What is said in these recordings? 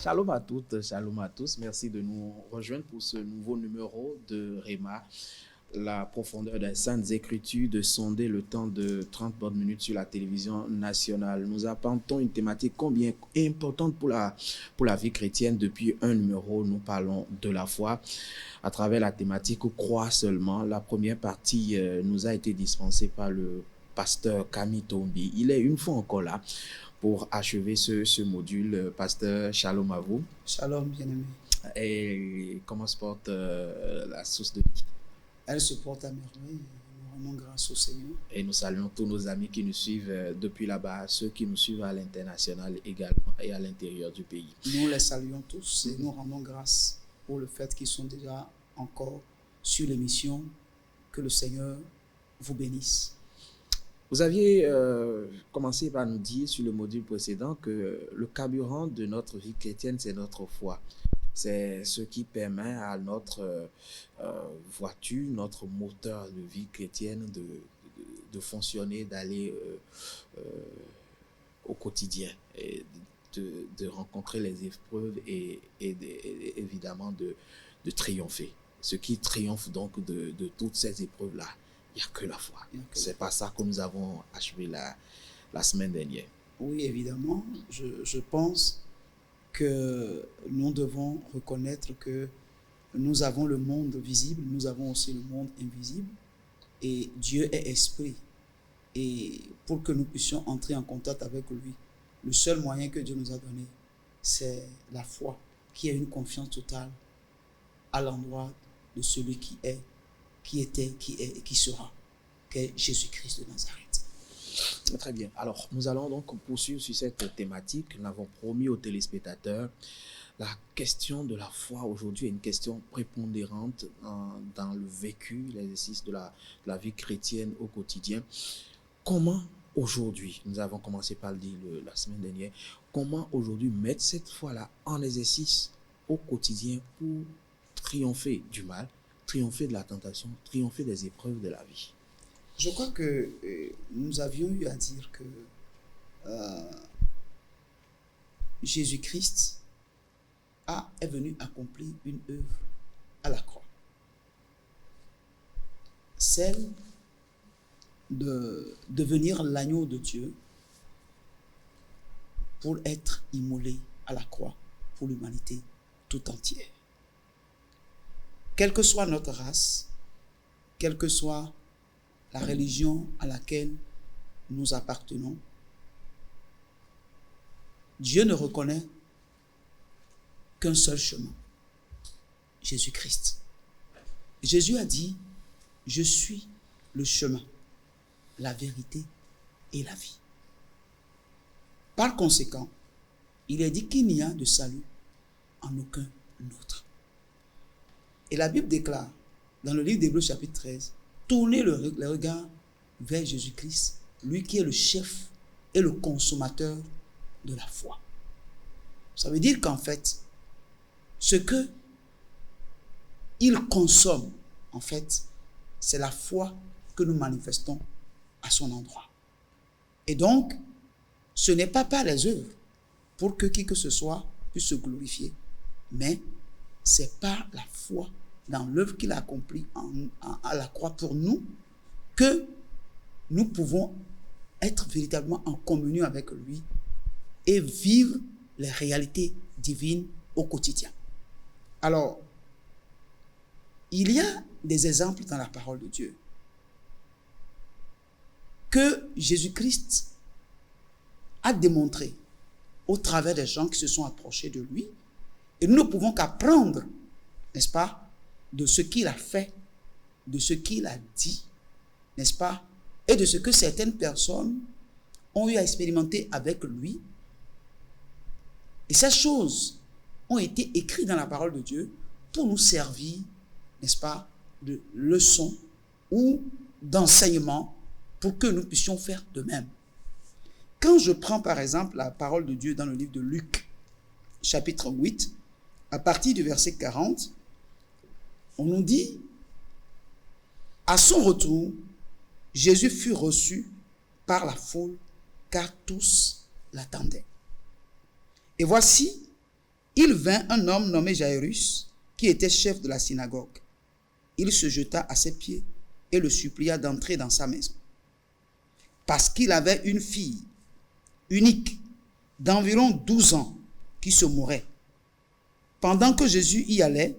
Shalom à toutes, shalom à tous. Merci de nous rejoindre pour ce nouveau numéro de Réma, la profondeur des Saintes Écritures, de sonder le temps de 30 bonnes minutes sur la télévision nationale. Nous apportons une thématique combien importante pour la vie chrétienne. Depuis un numéro, nous parlons de la foi à travers la thématique « Croire seulement ». La première partie nous a été dispensée par le pasteur Camille Tombi. Il est une fois encore là pour achever ce module. Pasteur, shalom à vous. Shalom, bien-aimé. Et comment se porte la source de vie? Elle se porte à merveille. Nous rendons grâce au Seigneur. Et nous saluons tous nos amis qui nous suivent depuis là-bas, ceux qui nous suivent à l'international également et à l'intérieur du pays. Nous les saluons tous et nous rendons grâce pour le fait qu'ils sont déjà encore sur l'émission. Que le Seigneur vous bénisse. Vous aviez commencé par nous dire sur le module précédent que le carburant de notre vie chrétienne, c'est notre foi. C'est ce qui permet à notre voiture, notre moteur de vie chrétienne de fonctionner, d'aller au quotidien, et de rencontrer les épreuves et évidemment de triompher. Ce qui triomphe donc de toutes ces épreuves-là, il n'y a que la foi. C'est pas ça que nous avons achevé la semaine dernière. Oui, évidemment. Je pense que nous devons reconnaître que nous avons le monde visible, nous avons aussi le monde invisible. Et Dieu est esprit. Et pour que nous puissions entrer en contact avec lui, le seul moyen que Dieu nous a donné, c'est la foi, qui est une confiance totale à l'endroit de celui qui est, qui était, qui est et qui sera, qu'est Jésus-Christ de Nazareth. Très bien. Alors, nous allons donc poursuivre sur cette thématique. Nous l'avons promis aux téléspectateurs. La question de la foi aujourd'hui est une question prépondérante dans le vécu, l'exercice de la vie chrétienne au quotidien. Comment aujourd'hui, nous avons commencé par le dire la semaine dernière, comment aujourd'hui mettre cette foi-là en exercice au quotidien pour triompher du mal, triompher de la tentation, triompher des épreuves de la vie? Je crois que nous avions eu à dire que Jésus-Christ est venu accomplir une œuvre à la croix. Celle de devenir l'agneau de Dieu pour être immolé à la croix pour l'humanité tout entière. Quelle que soit notre race, quelle que soit la religion à laquelle nous appartenons, Dieu ne reconnaît qu'un seul chemin, Jésus-Christ. Jésus a dit, je suis le chemin, la vérité et la vie. Par conséquent, il est dit qu'il n'y a de salut en aucun autre. Et la Bible déclare, dans le livre d'Hébreux chapitre 13, tournez le regard vers Jésus-Christ, lui qui est le chef et le consommateur de la foi. Ça veut dire qu'en fait, ce que il consomme, en fait, c'est la foi que nous manifestons à son endroit. Et donc, ce n'est pas par les œuvres pour que qui que ce soit puisse se glorifier, mais c'est par la foi dans l'œuvre qu'il a accomplie à la croix pour nous que nous pouvons être véritablement en communion avec lui et vivre les réalités divines au quotidien. Alors, il y a des exemples dans la parole de Dieu que Jésus-Christ a démontré au travers des gens qui se sont approchés de lui, et nous ne pouvons qu'apprendre, n'est-ce pas, de ce qu'il a fait, de ce qu'il a dit, n'est-ce pas, et de ce que certaines personnes ont eu à expérimenter avec lui. Et ces choses ont été écrites dans la parole de Dieu pour nous servir, n'est-ce pas, de leçons ou d'enseignements pour que nous puissions faire de même. Quand je prends par exemple la parole de Dieu dans le livre de Luc, chapitre 8, à partir du verset 40, on nous dit, à son retour, Jésus fut reçu par la foule, car tous l'attendaient. Et voici, il vint un homme nommé Jairus, qui était chef de la synagogue. Il se jeta à ses pieds et le supplia d'entrer dans sa maison. Parce qu'il avait une fille unique d'environ 12 ans qui se mourait. Pendant que Jésus y allait,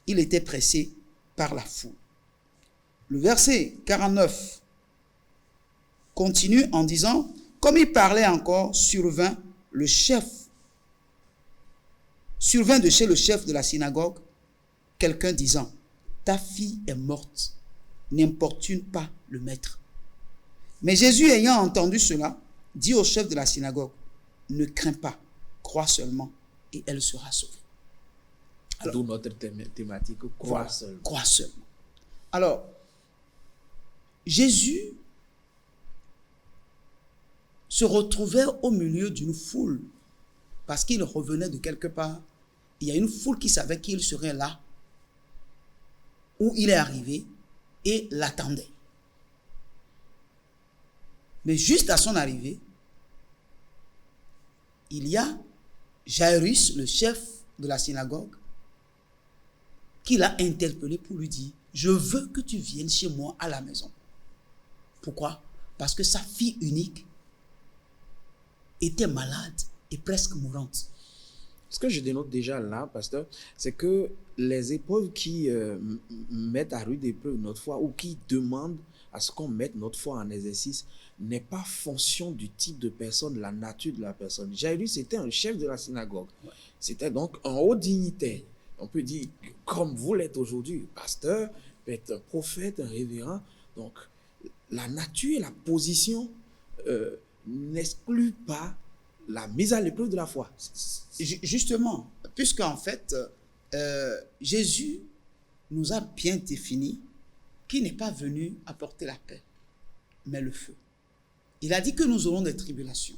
il était pressé par la foule. Le verset 49 continue en disant, comme il parlait encore, survint de chez le chef de la synagogue quelqu'un disant, ta fille est morte, n'importune pas le maître. Mais Jésus, ayant entendu cela, dit au chef de la synagogue, ne crains pas, crois seulement et elle sera sauvée. D'où notre thématique, crois seulement. Crois seulement. Alors, Jésus se retrouvait au milieu d'une foule parce qu'il revenait de quelque part. Il y a une foule qui savait qu'il serait là où il est arrivé et l'attendait. Mais juste à son arrivée, il y a Jairus, le chef de la synagogue, qui l'a interpellé pour lui dire, je veux que tu viennes chez moi à la maison. Pourquoi? Parce que sa fille unique était malade et presque mourante. Ce que je dénote déjà là, pasteur, c'est que les épreuves qui mettent à rude épreuve notre foi ou qui demandent à ce qu'on mette notre foi en exercice n'est pas fonction du type de personne, la nature de la personne. Jairus était un chef de la synagogue. Ouais. C'était donc un haut dignitaire. On peut dire, comme vous l'êtes aujourd'hui, pasteur, peut-être un prophète, un révérend. Donc, la nature et la position n'excluent pas la mise à l'épreuve de la foi. Justement, puisqu'en fait, Jésus nous a bien défini qu'il n'est pas venu apporter la paix, mais le feu. Il a dit que nous aurons des tribulations.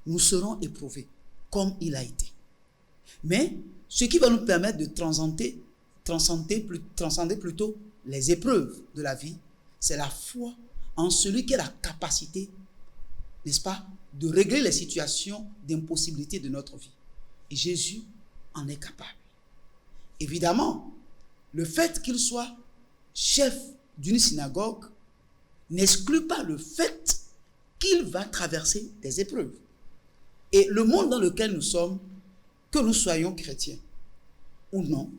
Nous serons éprouvés, comme il a été. Mais ce qui va nous permettre de transcender plutôt les épreuves de la vie, c'est la foi en celui qui a la capacité, n'est-ce pas, de régler les situations d'impossibilité de notre vie. Et Jésus en est capable. Évidemment, le fait qu'il soit chef d'une synagogue n'exclut pas le fait qu'il va traverser des épreuves. Et le monde dans lequel nous sommes, que nous soyons chrétiens ou non,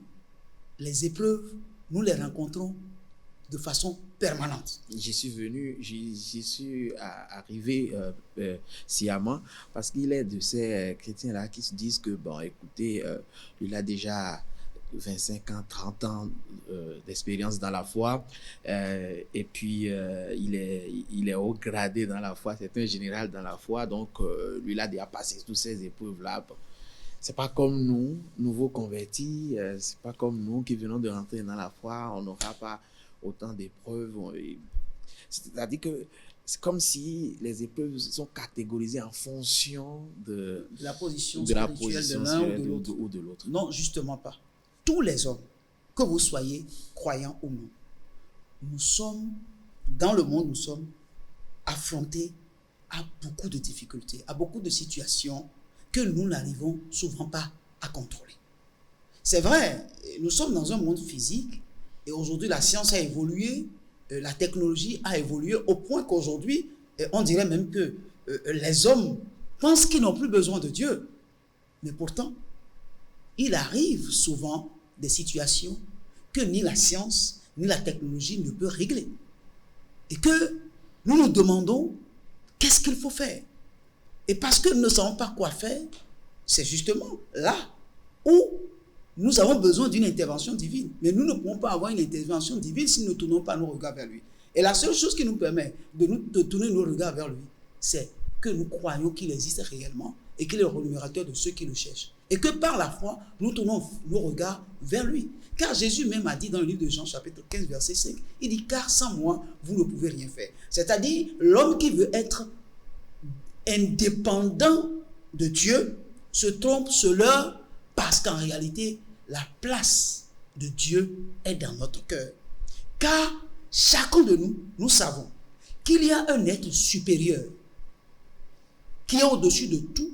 les épreuves, nous les rencontrons de façon permanente. J'y suis arrivé sciemment parce qu'il est de ces chrétiens-là qui se disent que, bon, écoutez, il a déjà 25 ans, 30 ans d'expérience dans la foi et puis il est haut gradé dans la foi, c'est un général dans la foi, donc lui il a déjà passé toutes ces épreuves-là. Bon, c'est pas comme nous, nouveaux convertis, c'est pas comme nous qui venons de rentrer dans la foi, on n'aura pas autant d'épreuves. C'est-à-dire que c'est comme si les épreuves sont catégorisées en fonction de la position spirituelle de l'un ou de l'autre. Non, justement pas. Tous les hommes, que vous soyez croyants ou non, nous sommes, dans le monde, nous sommes affrontés à beaucoup de difficultés, à beaucoup de situations que nous n'arrivons souvent pas à contrôler. C'est vrai, nous sommes dans un monde physique et aujourd'hui la science a évolué, la technologie a évolué au point qu'aujourd'hui, on dirait même que les hommes pensent qu'ils n'ont plus besoin de Dieu. Mais pourtant, il arrive souvent des situations que ni la science ni la technologie ne peut régler. Et que nous nous demandons qu'est-ce qu'il faut faire. Et parce que nous ne savons pas quoi faire, c'est justement là où nous avons besoin d'une intervention divine. Mais nous ne pouvons pas avoir une intervention divine si nous ne tournons pas nos regards vers lui. Et la seule chose qui nous permet de tourner nos regards vers lui, c'est que nous croyons qu'il existe réellement et qu'il est le rémunérateur de ceux qui le cherchent. Et que par la foi, nous tournons nos regards vers lui. Car Jésus même a dit dans le livre de Jean, chapitre 15, verset 5, il dit, car sans moi, vous ne pouvez rien faire. C'est-à-dire, l'homme qui veut être indépendant de Dieu se trompe, se leurre, parce qu'en réalité, la place de Dieu est dans notre cœur. Car chacun de nous, nous savons qu'il y a un être supérieur qui est au-dessus de tout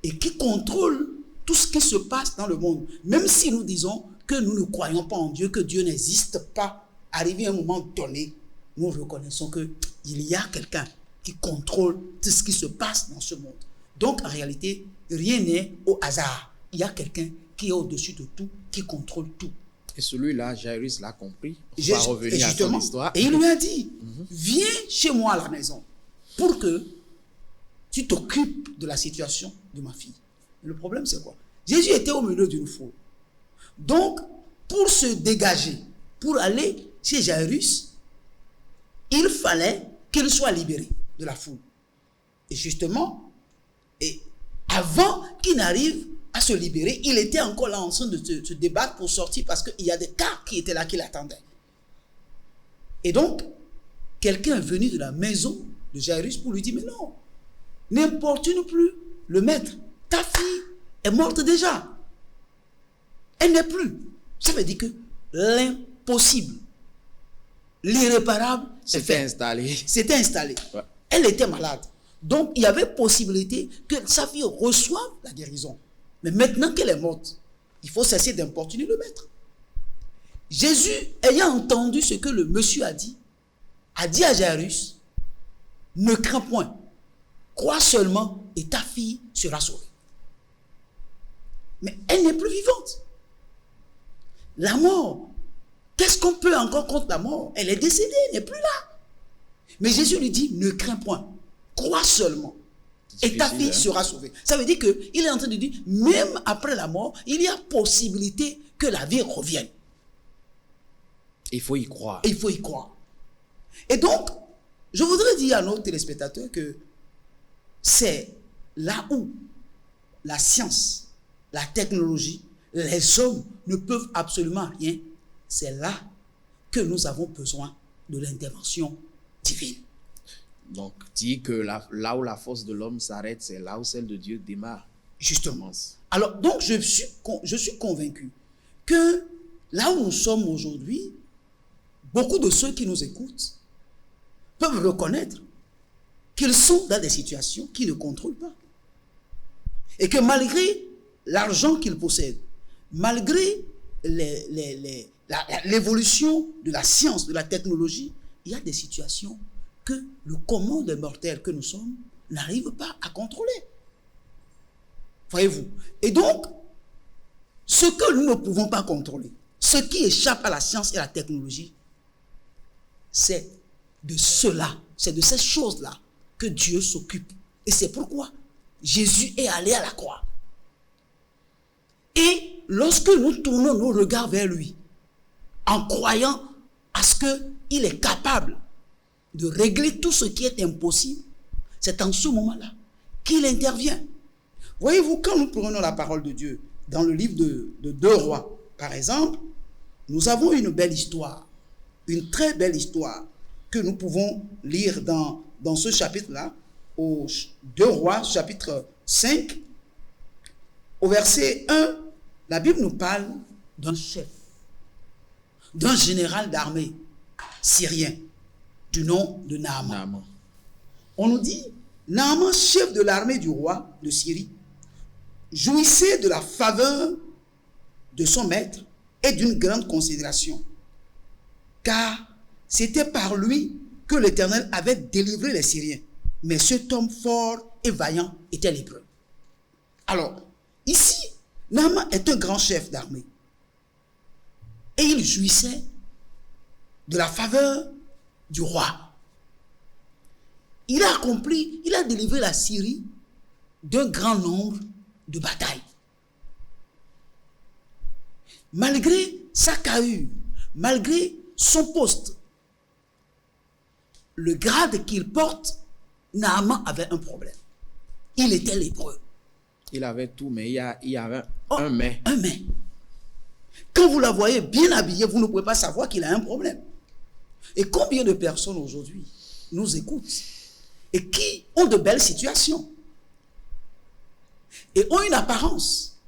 et qui contrôle tout ce qui se passe dans le monde, même si nous disons que nous ne croyons pas en Dieu, que Dieu n'existe pas, arrivé à un moment donné, nous reconnaissons qu'il y a quelqu'un qui contrôle tout ce qui se passe dans ce monde. Donc, en réalité, rien n'est au hasard. Il y a quelqu'un qui est au-dessus de tout, qui contrôle tout. Et celui-là, Jairus l'a compris. On va revenir à son histoire. Et il lui a dit, viens chez moi à la maison pour que tu t'occupes de la situation de ma fille. Le problème, c'est quoi? Jésus était au milieu d'une foule. Donc, pour se dégager, pour aller chez Jairus, il fallait qu'il soit libéré de la foule. Et justement, avant qu'il n'arrive à se libérer, il était encore là en train de se débattre pour sortir parce qu'il y a des cas qui étaient là qui l'attendaient. Et donc, quelqu'un est venu de la maison de Jairus pour lui dire, mais non, n'importune plus le maître. Ta fille est morte déjà. Elle n'est plus. Ça veut dire que l'impossible, l'irréparable, c'était installé. C'était installé. Ouais. Elle était malade. Donc, il y avait possibilité que sa fille reçoive la guérison. Mais maintenant qu'elle est morte, il faut cesser d'importuner le maître. Jésus, ayant entendu ce que le monsieur a dit à Jairus, ne crains point, crois seulement et ta fille sera sauvée. Mais elle n'est plus vivante. La mort, qu'est-ce qu'on peut encore contre la mort? Elle est décédée, elle n'est plus là. Mais Jésus lui dit, ne crains point, crois seulement. Et ta fille sera sauvée. Ça veut dire qu'il est en train de dire, même après la mort, il y a possibilité que la vie revienne. Il faut y croire. Il faut y croire. Et donc, je voudrais dire à nos téléspectateurs que c'est là où la science, la technologie, les hommes ne peuvent absolument rien. C'est là que nous avons besoin de l'intervention divine. Donc, dit que là où la force de l'homme s'arrête, c'est là où celle de Dieu démarre. Justement. Alors, donc, je suis convaincu que là où nous sommes aujourd'hui, beaucoup de ceux qui nous écoutent peuvent reconnaître qu'ils sont dans des situations qu'ils ne contrôlent pas. Et que l'argent qu'ils possèdent, malgré l'évolution de la science, de la technologie, il y a des situations que le commun des mortels que nous sommes n'arrive pas à contrôler. Voyez-vous? Et donc, ce que nous ne pouvons pas contrôler, ce qui échappe à la science et à la technologie, c'est de cela, c'est de ces choses-là que Dieu s'occupe. Et c'est pourquoi Jésus est allé à la croix. Et lorsque nous tournons nos regards vers lui, en croyant à ce qu'il est capable de régler tout ce qui est impossible, c'est en ce moment-là qu'il intervient. Voyez-vous, quand nous prenons la parole de Dieu, dans le livre de 2 Rois, par exemple, nous avons une belle histoire, une très belle histoire, que nous pouvons lire dans ce chapitre-là, au 2 Rois, chapitre 5, au verset 1, la Bible nous parle d'un chef, d'un général d'armée syrien, du nom de Naaman. On nous dit, Naaman, chef de l'armée du roi de Syrie, jouissait de la faveur de son maître et d'une grande considération, car c'était par lui que l'Éternel avait délivré les Syriens. Mais cet homme fort et vaillant était l'Hébreu. Alors, ici, Naaman est un grand chef d'armée. Et il jouissait de la faveur du roi. Il a délivré la Syrie d'un grand nombre de batailles. Malgré sa carrure, malgré son poste, le grade qu'il porte, Naaman avait un problème. Il était lépreux. Il avait tout, mais il y avait un mais. Un mais. Quand vous la voyez bien habillée, vous ne pouvez pas savoir qu'il a un problème. Et combien de personnes aujourd'hui nous écoutent et qui ont de belles situations et ont une apparence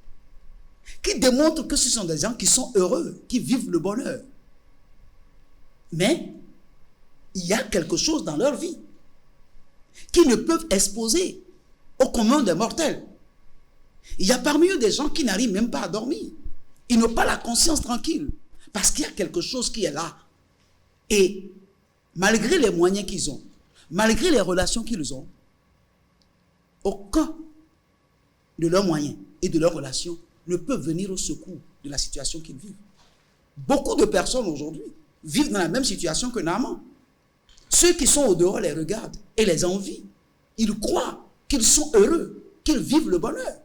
qui démontre que ce sont des gens qui sont heureux, qui vivent le bonheur. Mais il y a quelque chose dans leur vie qui ne peuvent exposer au commun des mortels. Il y a parmi eux des gens qui n'arrivent même pas à dormir. Ils n'ont pas la conscience tranquille. Parce qu'il y a quelque chose qui est là. Et malgré les moyens qu'ils ont, malgré les relations qu'ils ont, aucun de leurs moyens et de leurs relations ne peut venir au secours de la situation qu'ils vivent. Beaucoup de personnes aujourd'hui vivent dans la même situation que Naaman. Ceux qui sont au dehors les regardent et les envient. Ils croient qu'ils sont heureux, qu'ils vivent le bonheur.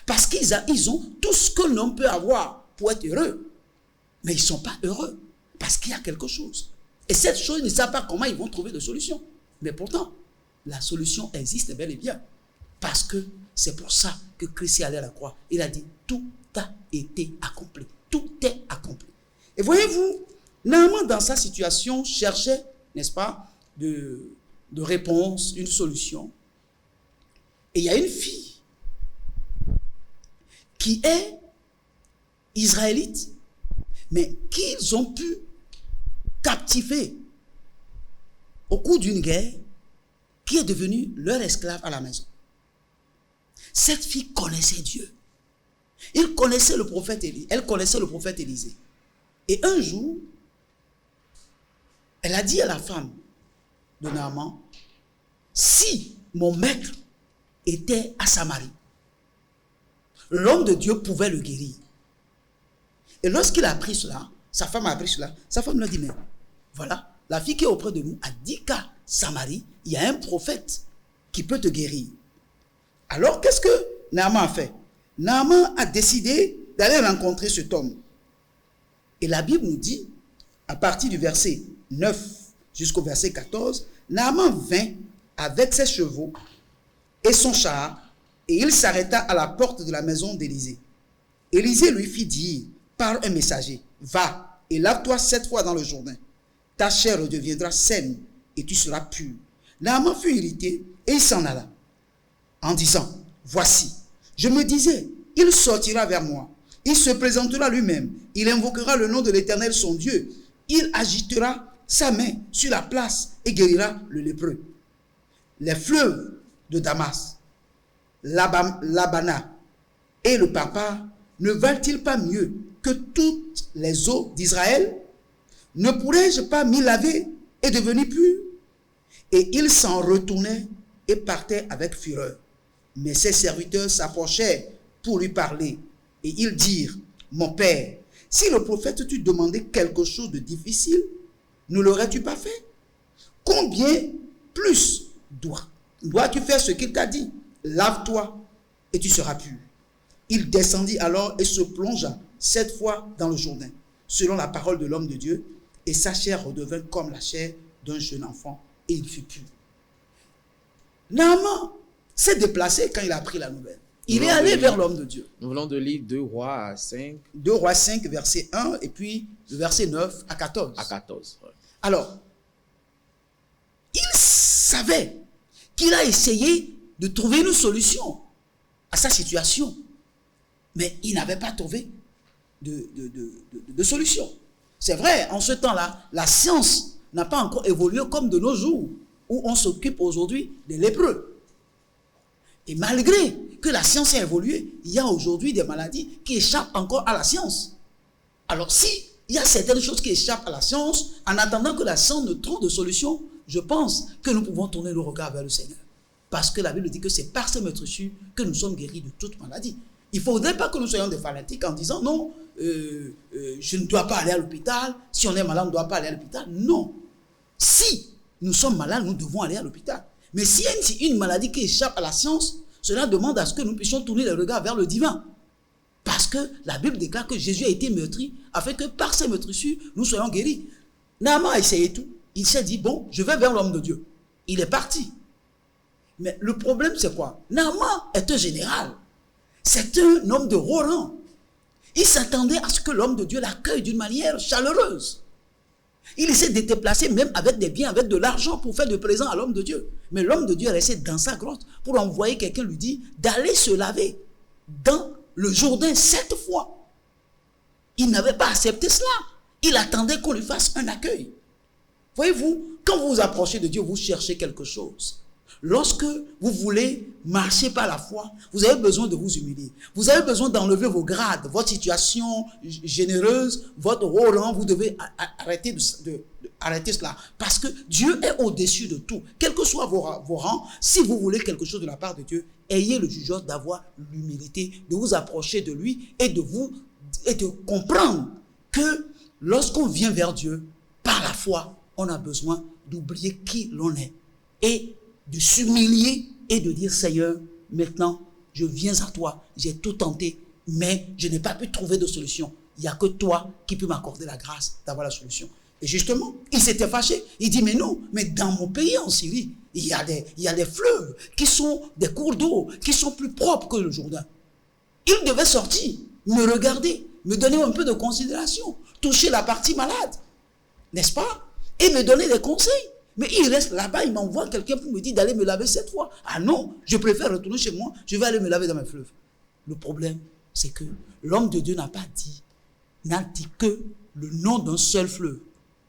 Parce qu'ils ont tout ce que l'homme peut avoir pour être heureux. Mais ils ne sont pas heureux parce qu'il y a quelque chose. Et cette chose, ils ne savent pas comment ils vont trouver de solution. Mais pourtant, la solution existe bel et bien. Parce que c'est pour ça que Christ est allé à la croix. Il a dit, tout a été accompli. Tout est accompli. Et voyez-vous, Naaman dans sa situation cherchait, n'est-ce pas, de réponse, une solution. Et il y a une fille qui est israélite, mais qu'ils ont pu captiver au cours d'une guerre, qui est devenue leur esclave à la maison. Cette fille connaissait Dieu. Elle connaissait le prophète Élisée. Et un jour, elle a dit à la femme de Naaman, si mon maître était à Samarie, l'homme de Dieu pouvait le guérir. Et lorsqu'il a appris cela, sa femme a appris cela, sa femme lui a dit, mais voilà, la fille qui est auprès de nous a dit qu'à Samarie, il y a un prophète qui peut te guérir. Alors, qu'est-ce que Naaman a fait? Naaman a décidé d'aller rencontrer cet homme. Et la Bible nous dit, à partir du verset 9 jusqu'au verset 14, Naaman vint avec ses chevaux et son char, et il s'arrêta à la porte de la maison d'Élisée. Élisée lui fit dire par un messager, va et lave-toi 7 fois dans le Jourdain. Ta chair redeviendra saine et tu seras pur. Naaman fut irrité et il s'en alla en disant, voici, je me disais, il sortira vers moi, il se présentera lui-même, il invoquera le nom de l'Éternel son Dieu, il agitera sa main sur la place et guérira le lépreux. Les fleuves de Damas, l'Abana et le Papa ne valent-ils pas mieux que toutes les eaux d'Israël? Ne pourrais-je pas m'y laver et devenir pur? Et il s'en retournait et partait avec fureur. Mais ses serviteurs s'approchèrent pour lui parler. Et ils dirent, mon père, si le prophète t'eût demandé quelque chose de difficile, ne l'aurais-tu pas fait? Combien plus dois-tu faire ce qu'il t'a dit? Lave-toi et tu seras pur. Il descendit alors et se plongea 7 fois dans le Jourdain, selon la parole de l'homme de Dieu, et sa chair redevint comme la chair d'un jeune enfant, et il fut pur. Naaman s'est déplacé quand il a appris la nouvelle. Il est allé vers l'homme de Dieu. Nous venons de lire 2 Rois 5. 2 Rois 5, verset 1, et puis le verset 9 à 14. À 14. Ouais. Alors, il savait qu'il a essayé de trouver une solution à sa situation. Mais il n'avait pas trouvé de solution. C'est vrai, en ce temps-là, la science n'a pas encore évolué comme de nos jours, où on s'occupe aujourd'hui des lépreux. Et malgré que la science a évolué, il y a aujourd'hui des maladies qui échappent encore à la science. Alors si il y a certaines choses qui échappent à la science, en attendant que la science ne trouve de solution, je pense que nous pouvons tourner le regard vers le Seigneur. Parce que la Bible dit que c'est par ses meurtrissures que nous sommes guéris de toute maladie. Il ne faudrait pas que nous soyons des fanatiques en disant non, je ne dois pas aller à l'hôpital. Si on est malade, on ne doit pas aller à l'hôpital. Non. Si nous sommes malades, nous devons aller à l'hôpital. Mais s'il y a une maladie qui échappe à la science, cela demande à ce que nous puissions tourner le regard vers le divin. Parce que la Bible déclare que Jésus a été meurtri afin que par ses meurtrissures, nous soyons guéris. Naaman a essayé tout. Il s'est dit, bon, je vais vers l'homme de Dieu. Il est parti. Mais le problème, c'est quoi? Naaman est un général. C'est un homme de haut rang. Il s'attendait à ce que l'homme de Dieu l'accueille d'une manière chaleureuse. Il essaie de se déplacer même avec des biens, avec de l'argent pour faire de présents à l'homme de Dieu. Mais l'homme de Dieu est resté dans sa grotte pour envoyer quelqu'un lui dire d'aller se laver dans le Jourdain 7 fois. Il n'avait pas accepté cela. Il attendait qu'on lui fasse un accueil. Voyez-vous, quand vous vous approchez de Dieu, vous cherchez quelque chose. Lorsque vous voulez marcher par la foi, vous avez besoin de vous humilier. Vous avez besoin d'enlever vos grades, votre situation généreuse, votre haut rang. Vous devez arrêter arrêter cela. Parce que Dieu est au-dessus de tout. Quels que soient vos rangs, si vous voulez quelque chose de la part de Dieu, ayez le jugement d'avoir l'humilité, de vous approcher de lui et de comprendre que lorsqu'on vient vers Dieu, par la foi, on a besoin d'oublier qui l'on est et de s'humilier et de dire, Seigneur, maintenant, je viens à toi, j'ai tout tenté, mais je n'ai pas pu trouver de solution. Il n'y a que toi qui peux m'accorder la grâce d'avoir la solution. Et justement, il s'était fâché. Il dit, mais non, mais dans mon pays, en Syrie, il y a des fleuves qui sont des cours d'eau, qui sont plus propres que le Jourdain. Il devait sortir, me regarder, me donner un peu de considération, toucher la partie malade, n'est-ce pas? Et me donner des conseils. Mais il reste là-bas, il m'envoie quelqu'un pour me dire d'aller me laver 7 fois. Ah non, je préfère retourner chez moi, je vais aller me laver dans mes fleuves. Le problème, c'est que l'homme de Dieu n'a dit que le nom d'un seul fleuve,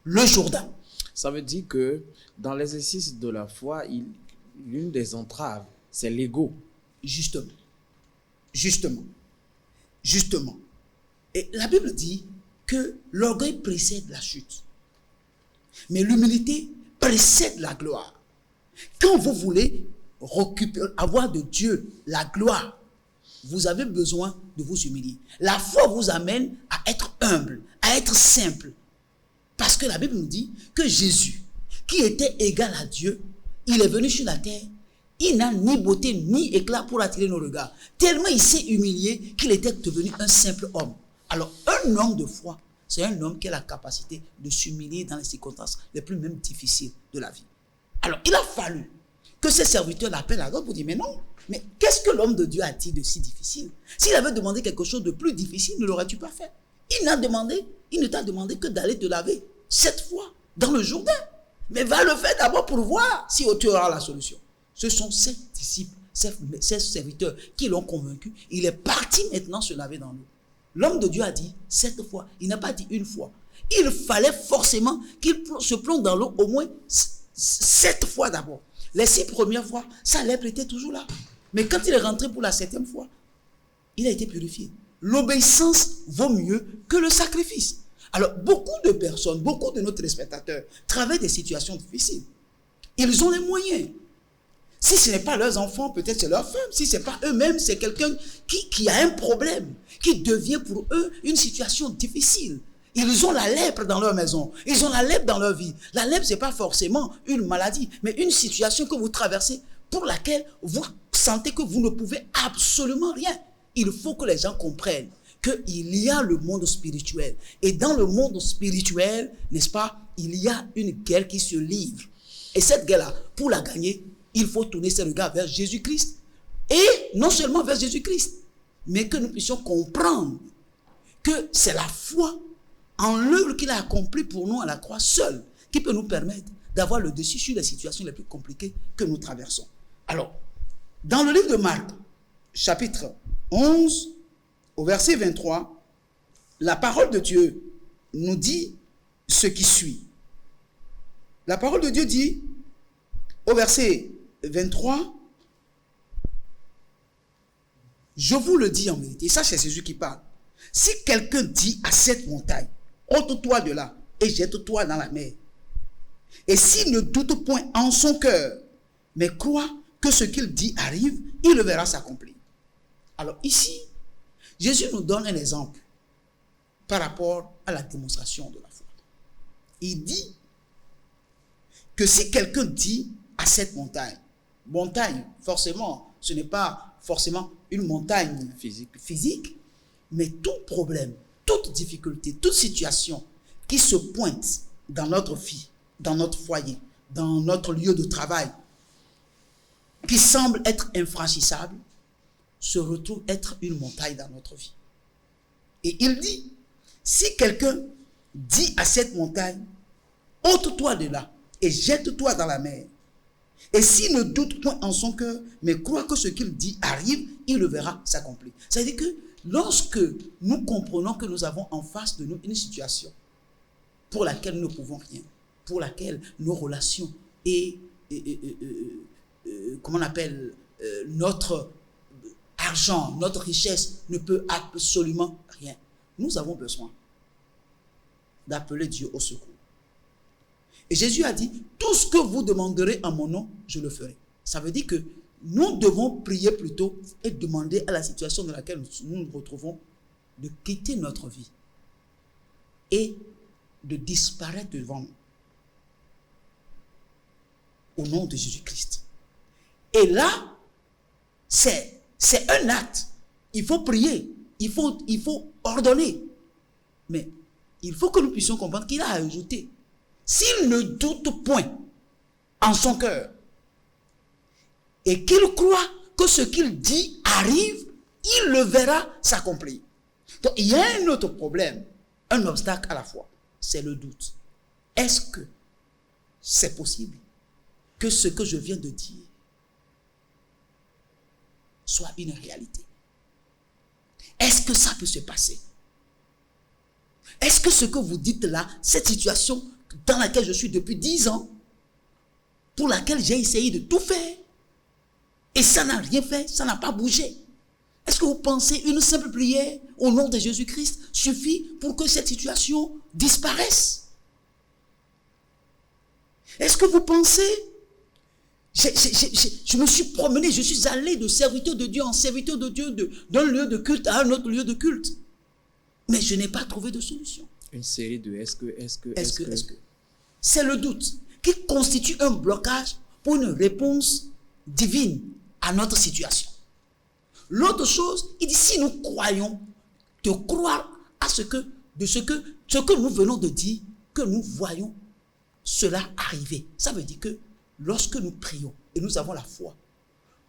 le Jourdain. Ça veut dire que dans l'exercice de la foi, l'une des entraves, c'est l'ego. Justement. Et la Bible dit que l'orgueil précède la chute. Mais l'humilité précède la gloire. Quand vous voulez avoir de Dieu la gloire, vous avez besoin de vous humilier. La foi vous amène à être humble, à être simple. Parce que la Bible nous dit que Jésus, qui était égal à Dieu, il est venu sur la terre, il n'a ni beauté ni éclat pour attirer nos regards. Tellement il s'est humilié qu'il était devenu un simple homme. Alors, un homme de foi, c'est un homme qui a la capacité de s'humilier dans les circonstances les plus même difficiles de la vie. Alors, il a fallu que ses serviteurs l'appellent à droite pour dire, mais non, mais qu'est-ce que l'homme de Dieu a dit de si difficile? S'il avait demandé quelque chose de plus difficile, ne l'aurais-tu pas fait? Il ne t'a demandé que d'aller te laver 7 fois dans le Jourdain. Mais va le faire d'abord pour voir si tu auras la solution. Ce sont ses disciples, ses serviteurs qui l'ont convaincu. Il est parti maintenant se laver dans l'eau. L'homme de Dieu a dit 7 fois. Il n'a pas dit une fois. Il fallait forcément qu'il se plonge dans l'eau au moins 7 fois d'abord. Les 6 premières fois, sa lèpre était toujours là. Mais quand il est rentré pour la 7e fois, il a été purifié. L'obéissance vaut mieux que le sacrifice. Alors, beaucoup de personnes, beaucoup de nos téléspectateurs traversent des situations difficiles. Ils ont les moyens. Si ce n'est pas leurs enfants, peut-être c'est leur femme. Si ce n'est pas eux-mêmes, c'est quelqu'un qui a un problème, qui devient pour eux une situation difficile. Ils ont la lèpre dans leur maison. Ils ont la lèpre dans leur vie. La lèpre, ce n'est pas forcément une maladie, mais une situation que vous traversez pour laquelle vous sentez que vous ne pouvez absolument rien. Il faut que les gens comprennent qu'il y a le monde spirituel. Et dans le monde spirituel, n'est-ce pas, il y a une guerre qui se livre. Et cette guerre-là, pour la gagner, il faut tourner ses regards vers Jésus-Christ. Et non seulement vers Jésus-Christ, mais que nous puissions comprendre que c'est la foi en l'œuvre qu'il a accomplie pour nous à la croix seule qui peut nous permettre d'avoir le dessus sur les situations les plus compliquées que nous traversons. Alors, dans le livre de Marc, chapitre 11, au verset 23, la parole de Dieu nous dit ce qui suit. La parole de Dieu dit, au verset 23, je vous le dis en vérité, ça c'est Jésus qui parle. Si quelqu'un dit à cette montagne, ôte-toi de là et jette-toi dans la mer, et s'il ne doute point en son cœur, mais croit que ce qu'il dit arrive, il le verra s'accomplir. Alors ici, Jésus nous donne un exemple par rapport à la démonstration de la foi. Il dit que si quelqu'un dit à cette montagne, forcément, ce n'est pas forcément une montagne physique, mais tout problème, toute difficulté, toute situation qui se pointe dans notre vie, dans notre foyer, dans notre lieu de travail, qui semble être infranchissable, se retrouve être une montagne dans notre vie. Et il dit, si quelqu'un dit à cette montagne, ôte-toi de là et jette-toi dans la mer, et s'il ne doute point en son cœur, mais croit que ce qu'il dit arrive, il le verra s'accomplir. C'est-à-dire que lorsque nous comprenons que nous avons en face de nous une situation pour laquelle nous ne pouvons rien, pour laquelle nos relations comment on appelle, notre argent, notre richesse ne peut absolument rien. Nous avons besoin d'appeler Dieu au secours. Et Jésus a dit, tout ce que vous demanderez en mon nom, je le ferai. Ça veut dire que nous devons prier plutôt et demander à la situation dans laquelle nous nous retrouvons de quitter notre vie et de disparaître devant nous. Au nom de Jésus-Christ. Et là, c'est un acte. Il faut prier. Il faut ordonner. Mais il faut que nous puissions comprendre qu'il a ajouté. S'il ne doute point en son cœur et qu'il croit que ce qu'il dit arrive, il le verra s'accomplir. Donc, il y a un autre problème, un obstacle à la fois, c'est le doute. Est-ce que c'est possible que ce que je viens de dire soit une réalité? Est-ce que ça peut se passer? Est-ce que ce que vous dites là, cette situation dans laquelle je suis depuis 10 ans, pour laquelle j'ai essayé de tout faire, et ça n'a rien fait, ça n'a pas bougé. Est-ce que vous pensez une simple prière au nom de Jésus-Christ suffit pour que cette situation disparaisse? Est-ce que vous pensez, je me suis promené, je suis allé de serviteur de Dieu en serviteur de Dieu, d'un lieu de culte à un autre lieu de culte, mais je n'ai pas trouvé de solution. Une série de est-ce que. C'est le doute qui constitue un blocage pour une réponse divine à notre situation. L'autre chose, il dit, si nous croyons, de croire à ce que nous venons de dire, que nous voyons cela arriver. Ça veut dire que lorsque nous prions et nous avons la foi,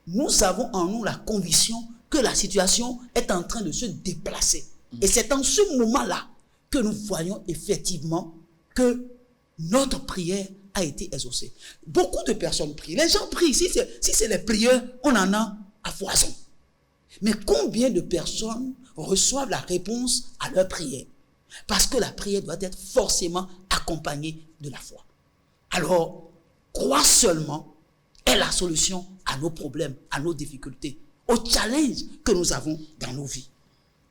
nous avons en nous la conviction que la situation est en train de se déplacer. Et c'est en ce moment-là que nous voyons effectivement que notre prière a été exaucée. Beaucoup de personnes prient. Les gens prient. Si c'est les prières, on en a à foison. Mais combien de personnes reçoivent la réponse à leur prière? Parce que la prière doit être forcément accompagnée de la foi. Alors, croire seulement est la solution à nos problèmes, à nos difficultés, aux challenges que nous avons dans nos vies.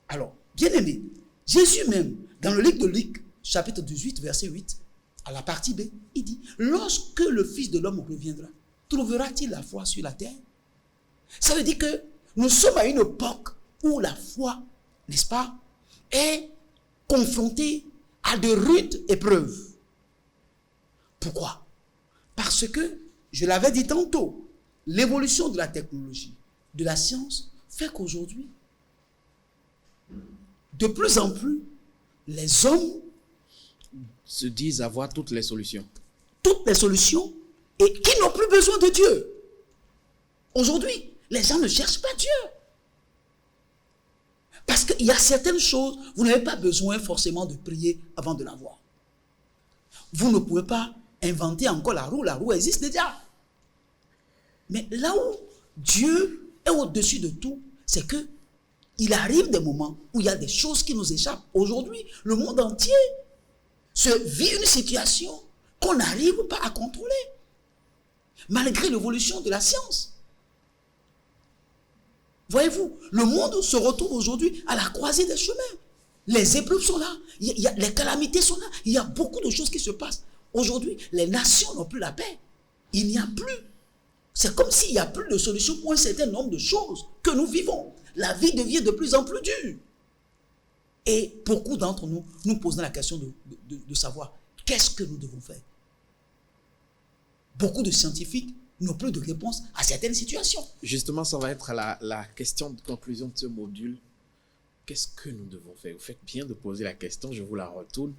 Alors, bien aimé, Jésus même, dans le livre de Luc, chapitre 18, verset 8, à la partie B, il dit, lorsque le Fils de l'homme reviendra, trouvera-t-il la foi sur la terre? Ça veut dire que nous sommes à une époque où la foi, n'est-ce pas, est confrontée à de rudes épreuves. Pourquoi? Parce que, je l'avais dit tantôt, l'évolution de la technologie, de la science, fait qu'aujourd'hui, de plus en plus, les hommes se disent avoir toutes les solutions. Toutes les solutions et qui n'ont plus besoin de Dieu. Aujourd'hui, les gens ne cherchent pas Dieu. Parce qu'il y a certaines choses, vous n'avez pas besoin forcément de prier avant de l'avoir. Vous ne pouvez pas inventer encore la roue existe déjà. Mais là où Dieu est au-dessus de tout, c'est que il arrive des moments où il y a des choses qui nous échappent. Aujourd'hui, le monde entier se vit une situation qu'on n'arrive pas à contrôler, malgré l'évolution de la science. Voyez-vous, le monde se retrouve aujourd'hui à la croisée des chemins. Les épreuves sont là, les calamités sont là, il y a beaucoup de choses qui se passent. Aujourd'hui, les nations n'ont plus la paix. Il n'y a plus. C'est comme s'il n'y a plus de solution pour un certain nombre de choses que nous vivons. La vie devient de plus en plus dure. Et beaucoup d'entre nous nous posons la question de savoir qu'est-ce que nous devons faire. Beaucoup de scientifiques n'ont plus de réponse à certaines situations. Justement, ça va être la question de conclusion de ce module. Qu'est-ce que nous devons faire? Vous faites bien de poser la question, je vous la retourne.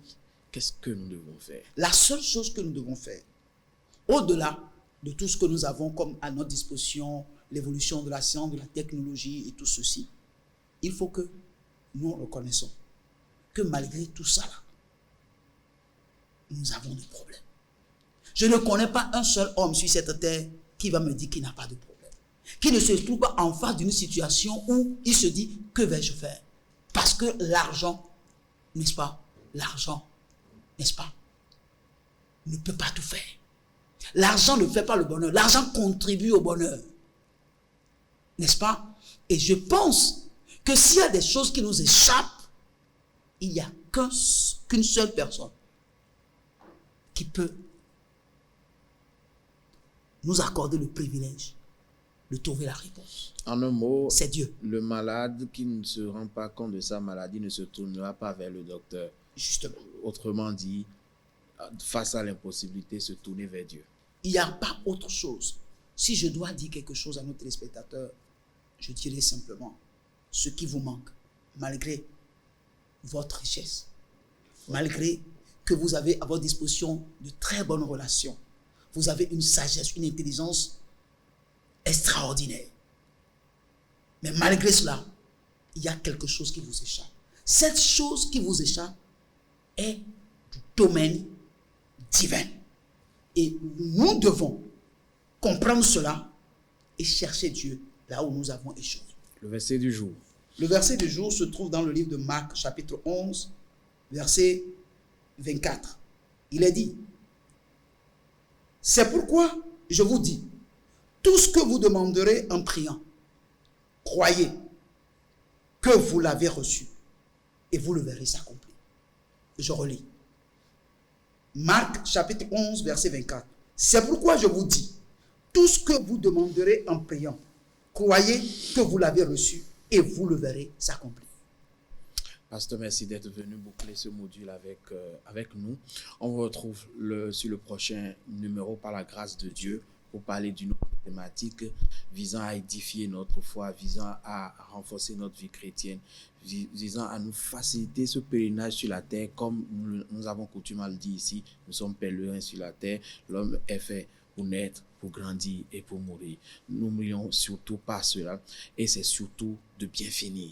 Qu'est-ce que nous devons faire? La seule chose que nous devons faire, au-delà de tout ce que nous avons comme à notre disposition, l'évolution de la science, de la technologie et tout ceci, il faut que nous reconnaissons que malgré tout ça, nous avons des problèmes. Je ne connais pas un seul homme sur cette terre qui va me dire qu'il n'a pas de problème. Qui ne se trouve pas en face d'une situation où il se dit, que vais-je faire? Parce que l'argent, n'est-ce pas? L'argent, n'est-ce pas? Ne peut pas tout faire. L'argent ne fait pas le bonheur. L'argent contribue au bonheur. N'est-ce pas? Et je pense que s'il y a des choses qui nous échappent, il n'y a qu'une seule personne qui peut nous accorder le privilège de trouver la réponse. En un mot, c'est Dieu. Le malade qui ne se rend pas compte de sa maladie ne se tournera pas vers le docteur. Justement. Autrement dit, face à l'impossibilité, se tourner vers Dieu. Il n'y a pas autre chose. Si je dois dire quelque chose à nos téléspectateurs, je dirais simplement ce qui vous manque, malgré votre richesse, malgré que vous avez à votre disposition de très bonnes relations, vous avez une sagesse, une intelligence extraordinaire. Mais malgré cela, il y a quelque chose qui vous échappe. Cette chose qui vous échappe est du domaine divin. Et nous devons comprendre cela et chercher Dieu là où nous avons échoué. Le verset du jour. Le verset du jour se trouve dans le livre de Marc, chapitre 11, verset 24. Il est dit: c'est pourquoi je vous dis, tout ce que vous demanderez en priant, croyez que vous l'avez reçu et vous le verrez s'accomplir. Je relis. Marc chapitre 11, verset 24. C'est pourquoi je vous dis, tout ce que vous demanderez en priant, croyez que vous l'avez reçu et vous le verrez s'accomplir. Pasteur, merci d'être venu boucler ce module avec nous. On vous retrouve sur le prochain numéro par la grâce de Dieu pour parler d'une autre thématique visant à édifier notre foi, visant à renforcer notre vie chrétienne, visant à nous faciliter ce pèlerinage sur la terre. Comme nous avons coutume à le dire ici, nous sommes pèlerins sur la terre. L'homme est fait pour naître, pour grandir et pour mourir. N'oublions surtout pas cela, et c'est surtout de bien finir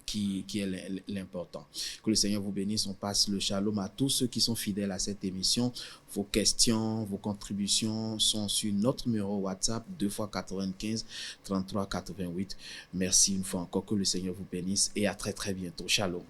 qui est l'important. Que le Seigneur vous bénisse. On passe le shalom à tous ceux qui sont fidèles à cette émission. Vos questions, vos contributions sont sur notre numéro WhatsApp 2 x 95 33 88. Merci une fois encore. Que le Seigneur vous bénisse et à très très bientôt. Shalom.